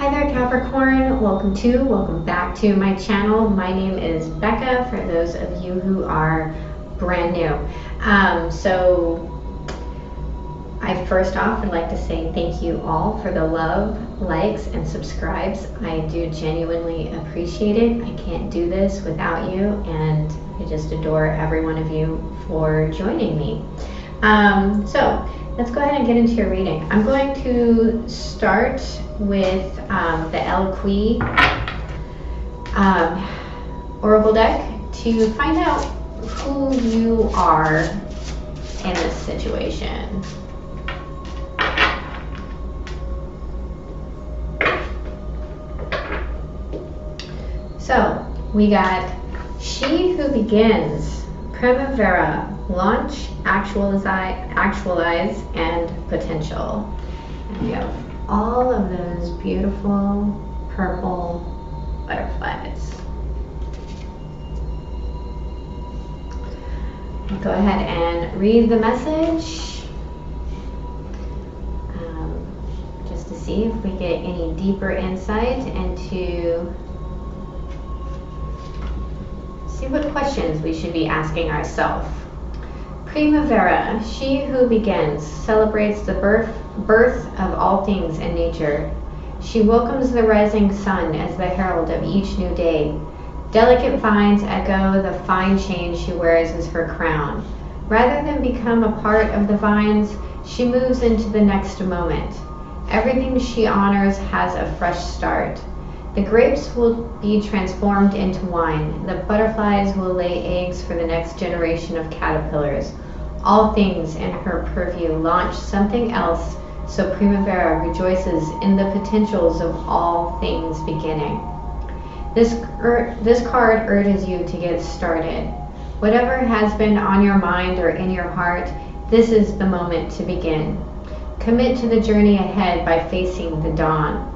Hi there, Capricorn. Welcome back to my channel. My name is Becca, for those of you who are brand new. So I first off would like to say thank you all for the love, likes, and subscribes. I do genuinely appreciate it. I can't do this without you, and I just adore every one of you for joining me. So let's go ahead and get into your reading. I'm going to start with the Eloquii Oracle deck to find out who you are in this situation. So we got She Who Begins, Primavera, Launch, Actualize, and Potential. And we have all of those beautiful purple butterflies. I'll go ahead and read the message just to see if we get any deeper insight into what questions we should be asking ourselves. Primavera, she who begins, celebrates the birth of all things in nature. She welcomes the rising sun as the herald of each new day. Delicate vines echo the fine chain she wears as her crown. Rather than become a part of the vines, she moves into the next moment. Everything she honors has a fresh start. The grapes will be transformed into wine. The butterflies will lay eggs for the next generation of caterpillars. All things in her purview launch something else, so Primavera rejoices in the potentials of all things beginning. This card urges you to get started. Whatever has been on your mind or in your heart, this is the moment to begin. Commit to the journey ahead by facing the dawn.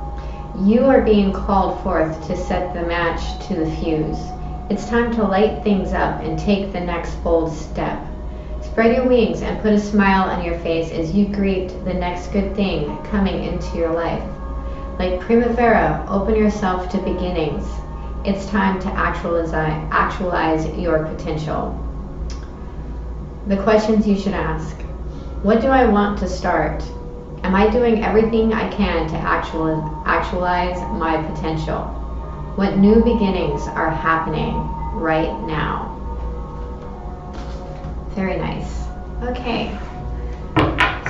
You are being called forth to set the match to the fuse. It's time to light things up and take the next bold step. Spread your wings and put a smile on your face as you greet the next good thing coming into your life. Like Primavera, open yourself to beginnings. It's time to actualize your potential. The questions you should ask. What do I want to start? Am I doing everything I can to actualize my potential? What new beginnings are happening right now? Very nice. Okay,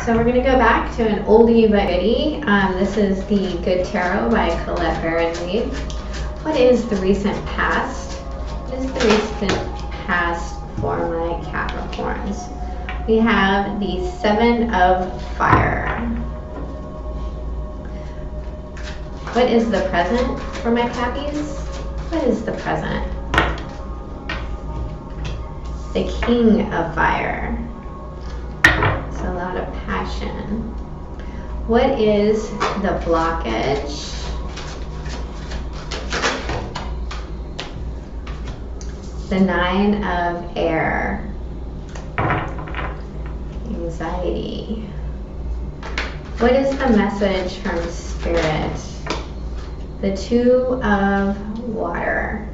so we're going to go back to an oldie but goodie. This is the Good Tarot by Colette Baron-Reid. What is the recent past? What is the recent past for my Capricorns? We have the Seven of Fire. What is the present for my Cappies? What is the present? The King of Fire. It's a lot of passion. What is the blockage? The Nine of Air. Anxiety. What is the message from Spirit? The Two of Water.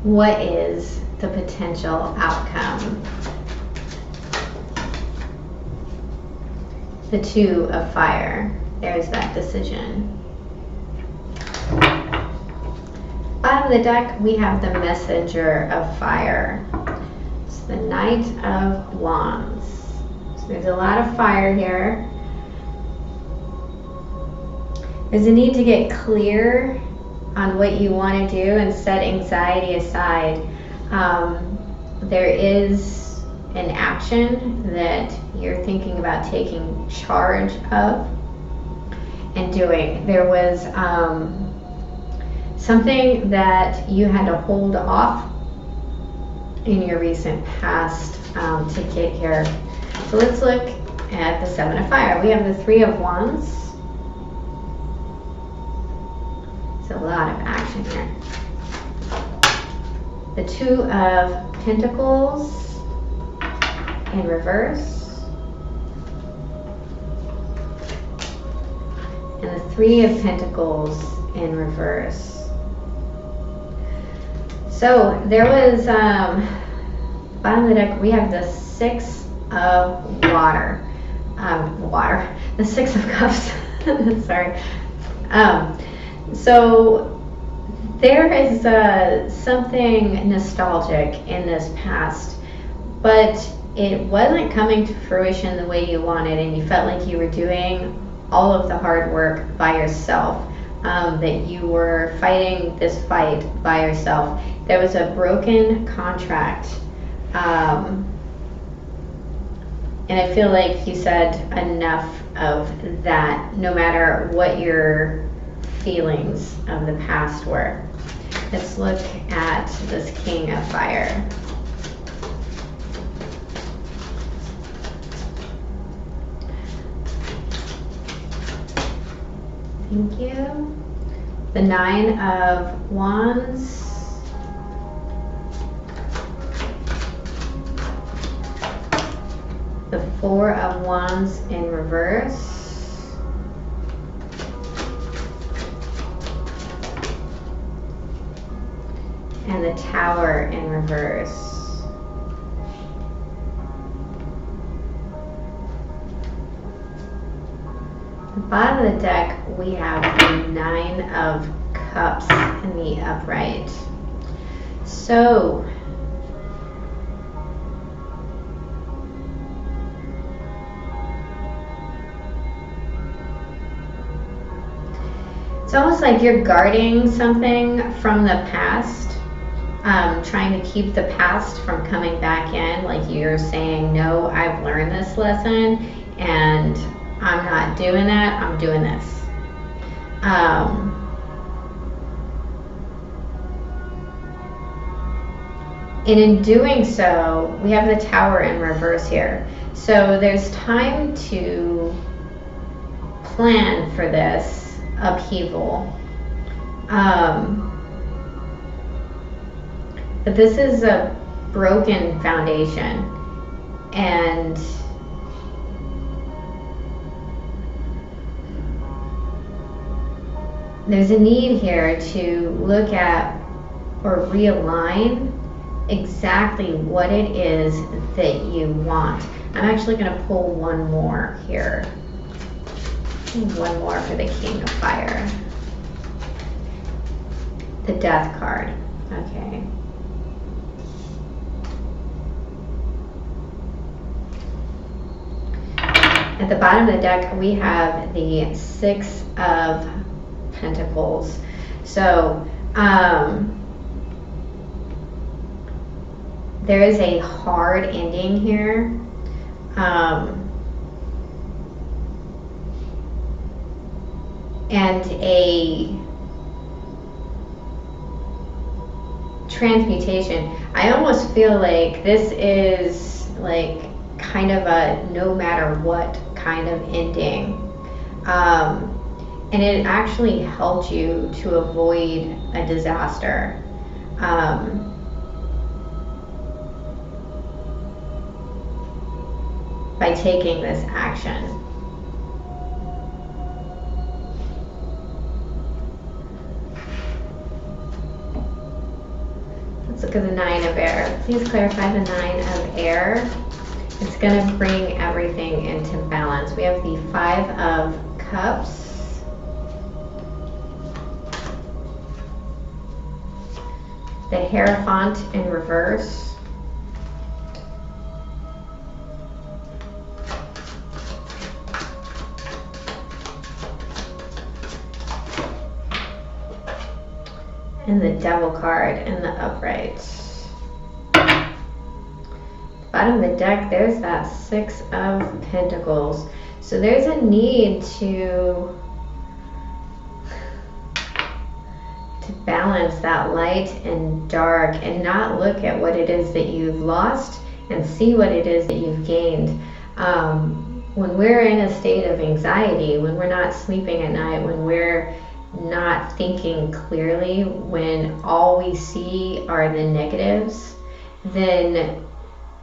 What is the potential outcome? The Two of Fire. There's that decision. Bottom of the deck, we have the Messenger of Fire. It's the Knight of Wands. So there's a lot of fire here. There's a need to get clear on what you want to do and set anxiety aside. There is an action that you're thinking about taking charge of and doing. There was something that you had to hold off in your recent past to get here. So let's look at the Seven of Fire. We have the Three of Wands. There's a lot of action here. The Two of Pentacles in reverse. and the Three of Pentacles in reverse. So there was, bottom of the deck, we have the Six of Water. The Six of Cups. Sorry. So there is something nostalgic in this past, but it wasn't coming to fruition the way you wanted, and you felt like you were doing all of the hard work by yourself, that you were fighting this fight by yourself. There was a broken contract, and I feel like you said enough of that, no matter what your feelings of the past were. Let's look at this King of Fire. Thank you. The Nine of Wands. The Four of Wands in reverse. And the Tower in reverse. At the bottom of the deck, we have the Nine of Cups in the upright. So, it's almost like you're guarding something from the past, trying to keep the past from coming back in. Like you're saying, no, I've learned this lesson and I'm not doing that, I'm doing this. And in doing so, we have the Tower in reverse here. So there's time to plan for this upheaval. But this is a broken foundation, and there's a need here to look at or realign exactly what it is that you want. I'm actually going to pull one more here. One more for the King of Fire. The Death card. Okay. At the bottom of the deck, we have the Six of Pentacles. So, there is a hard ending here. And a transmutation. I almost feel like this is like kind of a no matter what kind of ending. And it actually helped you to avoid a disaster. By taking this action. Let's look at the Nine of Air. Please clarify the Nine of Air. It's going to bring everything into balance. We have the Five of Cups. The Hierophant in reverse. And the Devil card in the upright. Bottom of the deck, there's that Six of Pentacles. So there's a need to balance that light and dark and not look at what it is that you've lost and see what it is that you've gained. When we're in a state of anxiety, when we're not sleeping at night, when we're not thinking clearly, when all we see are the negatives, then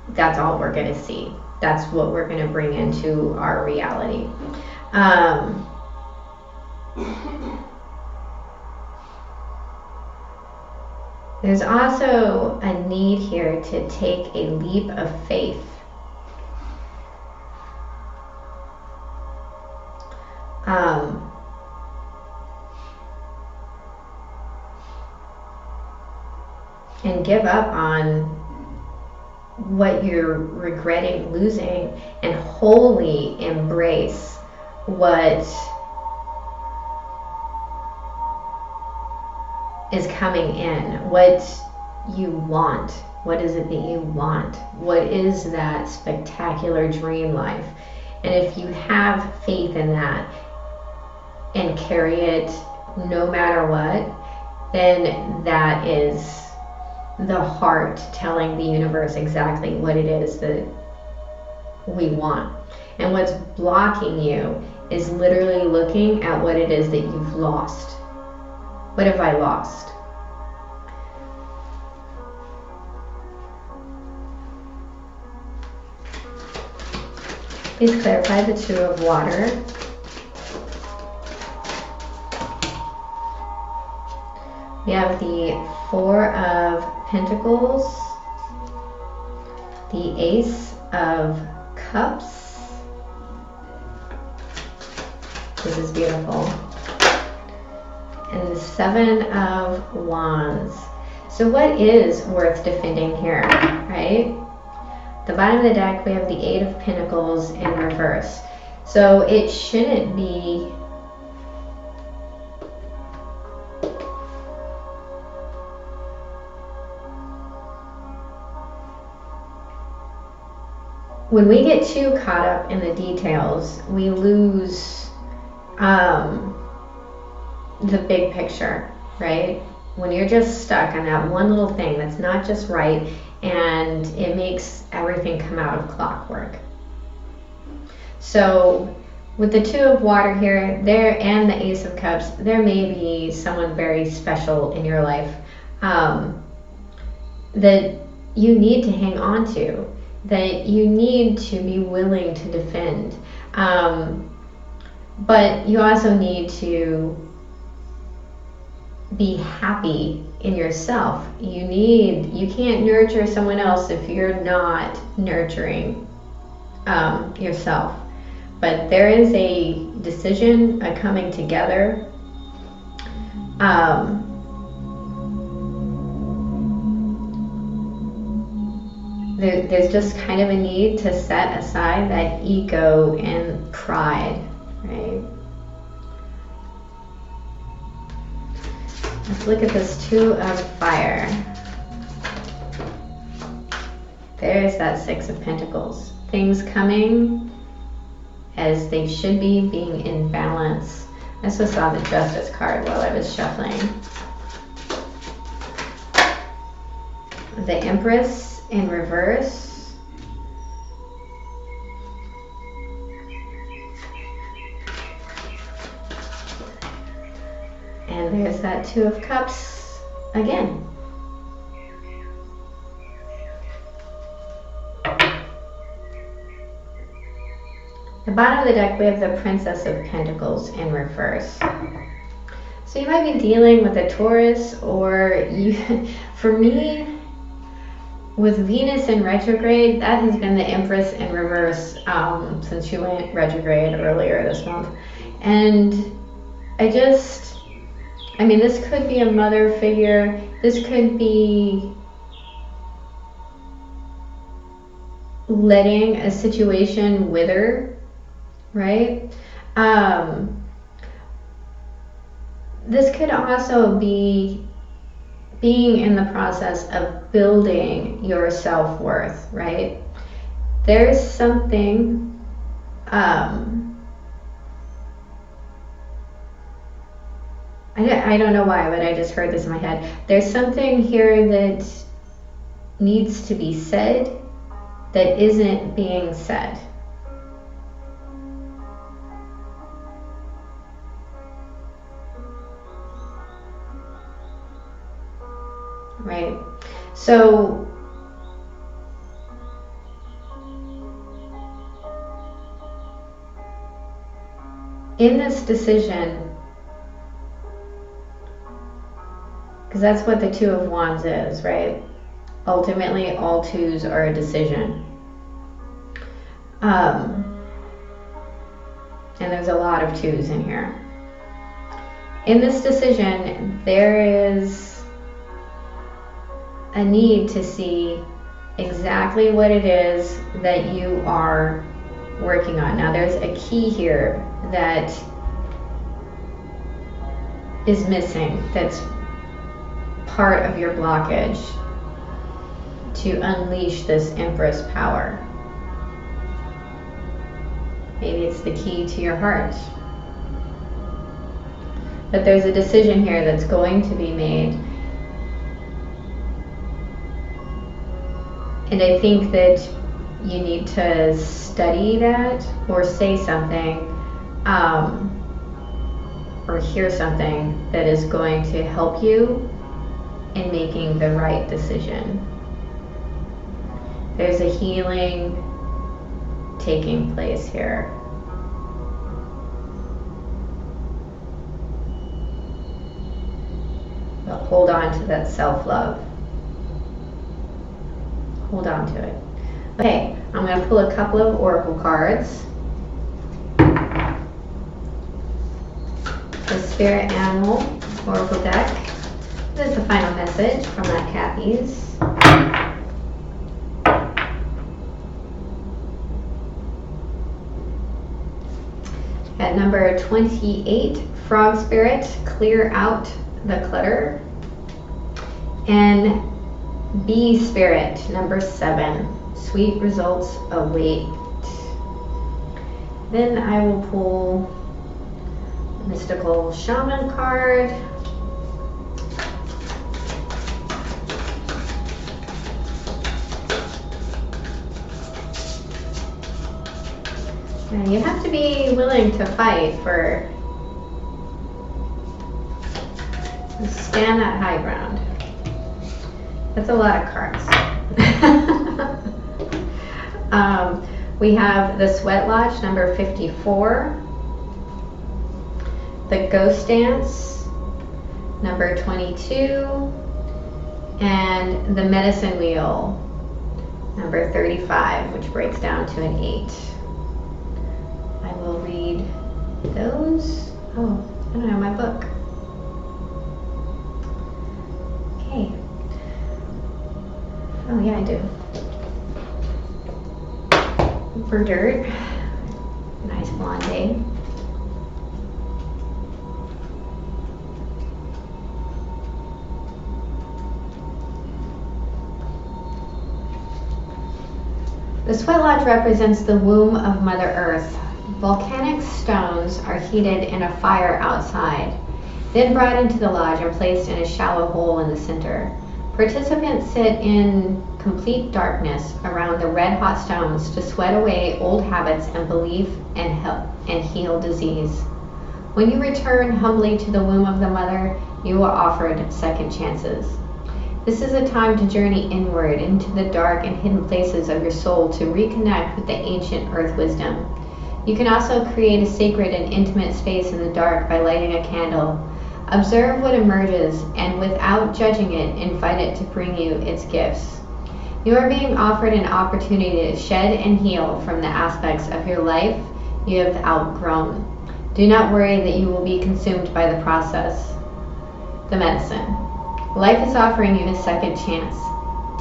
that's all we're going to see. That's what we're going to bring into our reality. There's also a need here to take a leap of faith. And give up on what you're regretting losing and wholly embrace what is coming in, what you want. What is it that you want? What is that spectacular dream life? And if you have faith in that and carry it no matter what, then that is the heart telling the universe exactly what it is that we want. And what's blocking you is literally looking at what it is that you've lost. What have I lost? Please clarify the Two of Water. We have the Four of Pentacles, the Ace of Cups. This is beautiful. And the Seven of Wands. So what is worth defending here, right? The bottom of the deck, we have the Eight of Pentacles in reverse. So it shouldn't be when we get too caught up in the details, we lose the big picture, right? When you're just stuck on that one little thing that's not just right, and it makes everything come out of clockwork. So with the Two of Water here, there, and the Ace of Cups, there may be someone very special in your life that you need to hang on to, that you need to be willing to defend. But you also need to be happy in yourself. You can't nurture someone else if you're not nurturing yourself. But there is a decision, a coming together. There's just kind of a need to set aside that ego and pride, right? Let's look at this Two of Fire. There's that Six of Pentacles. Things coming as they should be, being in balance. I also saw the Justice card while I was shuffling. The Empress in reverse. And there's that Two of Cups again. The bottom of the deck, we have the Princess of Pentacles in reverse. So you might be dealing with a Taurus, or for me, with Venus in retrograde, that has been the Empress in reverse since she went retrograde earlier this month. And this could be a mother figure. This could be letting a situation wither, right? This could also be being in the process of building your self-worth, right? There's something I don't know why, but I just heard this in my head. There's something here that needs to be said that isn't being said. Right? So in this decision, Because that's what the Two of Wands is, right? Ultimately, all twos are a decision. And there's a lot of twos in here. In this decision, there is a need to see exactly what it is that you are working on. Now, there's a key here that is missing, that's part of your blockage to unleash this Empress power. Maybe it's the key to your heart. But there's a decision here that's going to be made. And I think that you need to study that or say something or hear something that is going to help you in making the right decision. There's a healing taking place here. But hold on to that self-love. Hold on to it. Okay, I'm going to pull a couple of oracle cards. The Spirit Animal Oracle deck. This is the final message from that Cappy's. At number 28, Frog Spirit, clear out the clutter. And Bee Spirit, number 7, sweet results await. Then I will pull the Mystical Shaman card. And you have to be willing to fight for, stand that high ground. That's a lot of cards. We have the Sweat Lodge, number 54. The Ghost Dance, number 22. And the Medicine Wheel, number 35, which breaks down to an 8. I will read those. Oh, I don't have my book. Okay. Oh yeah, I do. For dirt, nice blonde day. The Sweat Lodge represents the womb of Mother Earth. Volcanic stones are heated in a fire outside, then brought into the lodge and placed in a shallow hole in the center. Participants sit in complete darkness around the red-hot stones to sweat away old habits and belief and heal disease. When you return humbly to the womb of the mother, you are offered second chances. This is a time to journey inward into the dark and hidden places of your soul to reconnect with the ancient earth wisdom. You can also create a sacred and intimate space in the dark by lighting a candle. Observe what emerges, and without judging it, invite it to bring you its gifts. You are being offered an opportunity to shed and heal from the aspects of your life you have outgrown. Do not worry that you will be consumed by the process. The medicine. Life is offering you a second chance.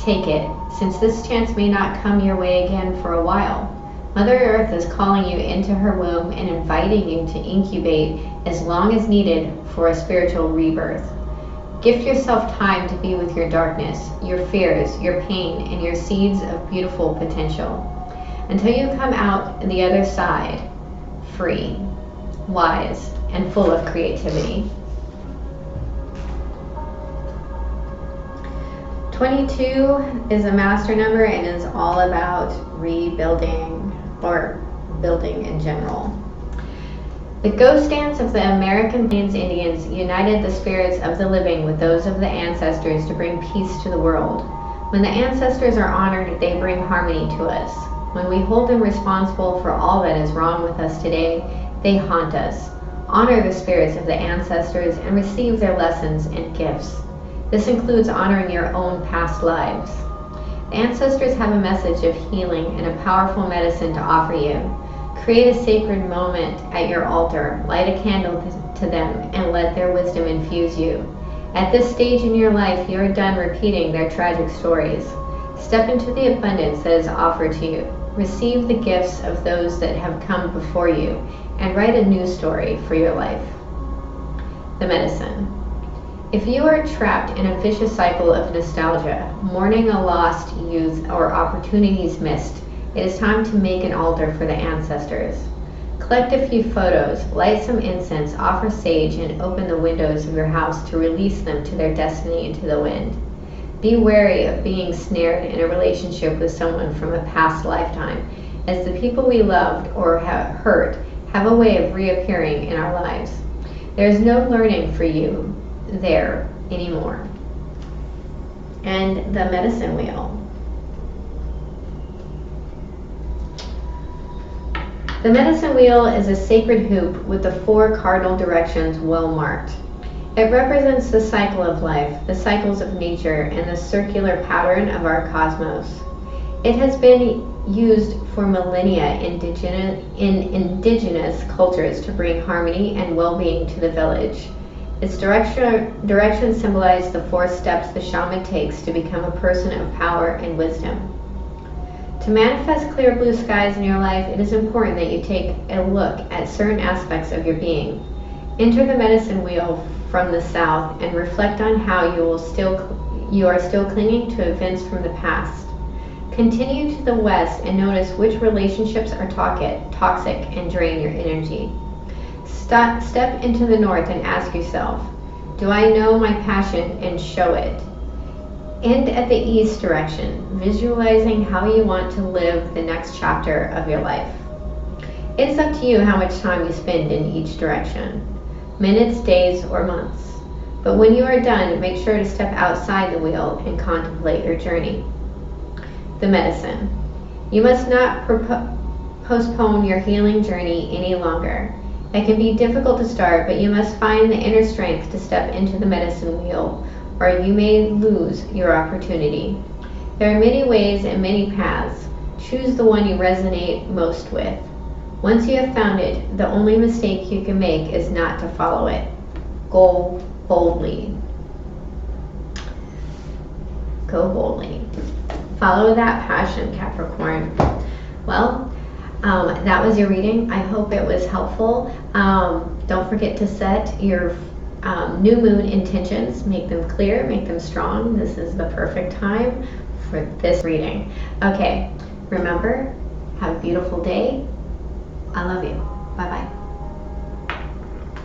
Take it, since this chance may not come your way again for a while. Mother Earth is calling you into her womb and inviting you to incubate as long as needed for a spiritual rebirth. Gift yourself time to be with your darkness, your fears, your pain, and your seeds of beautiful potential, until you come out the other side, free, wise, and full of creativity. 22 is a master number and is all about rebuilding or building in general. The ghost dance of the American Plains Indians united the spirits of the living with those of the ancestors to bring peace to the world. When the ancestors are honored, they bring harmony to us. When we hold them responsible for all that is wrong with us today, they haunt us. Honor the spirits of the ancestors and receive their lessons and gifts. This includes honoring your own past lives. The ancestors have a message of healing and a powerful medicine to offer you. Create a sacred moment at your altar, light a candle to them, and let their wisdom infuse you. At this stage in your life, you are done repeating their tragic stories. Step into the abundance that is offered to you. Receive the gifts of those that have come before you, and write a new story for your life. The medicine. If you are trapped in a vicious cycle of nostalgia, mourning a lost youth or opportunities missed, it is time to make an altar for the ancestors. Collect a few photos, light some incense, offer sage, and open the windows of your house to release them to their destiny into the wind. Be wary of being snared in a relationship with someone from a past lifetime, as the people we loved or have hurt have a way of reappearing in our lives. There is no learning for you there anymore. And the medicine wheel. The medicine wheel is a sacred hoop with the 4 cardinal directions well marked. It represents the cycle of life, the cycles of nature, and the circular pattern of our cosmos. It has been used for millennia in indigenous cultures to bring harmony and well-being to the village. Its direction symbolizes the 4 steps the shaman takes to become a person of power and wisdom. To manifest clear blue skies in your life, it is important that you take a look at certain aspects of your being. Enter the medicine wheel from the south and reflect on how you are still clinging to events from the past. Continue to the west and notice which relationships are toxic and drain your energy. Step into the north and ask yourself, do I know my passion and show it? End at the east direction, visualizing how you want to live the next chapter of your life. It is up to you how much time you spend in each direction, minutes, days, or months. But when you are done, make sure to step outside the wheel and contemplate your journey. The medicine. You must not postpone your healing journey any longer. It can be difficult to start, but you must find the inner strength to step into the medicine wheel, or you may lose your opportunity. There are many ways and many paths. Choose the one you resonate most with. Once you have found it, the only mistake you can make is not to follow it. Go boldly. Go boldly. Follow that passion, Capricorn. Well, that was your reading. I hope it was helpful. Don't forget to set your new moon intentions. Make them clear, make them strong. This is the perfect time for this reading. Okay, remember, have a beautiful day. I love you. Bye-bye.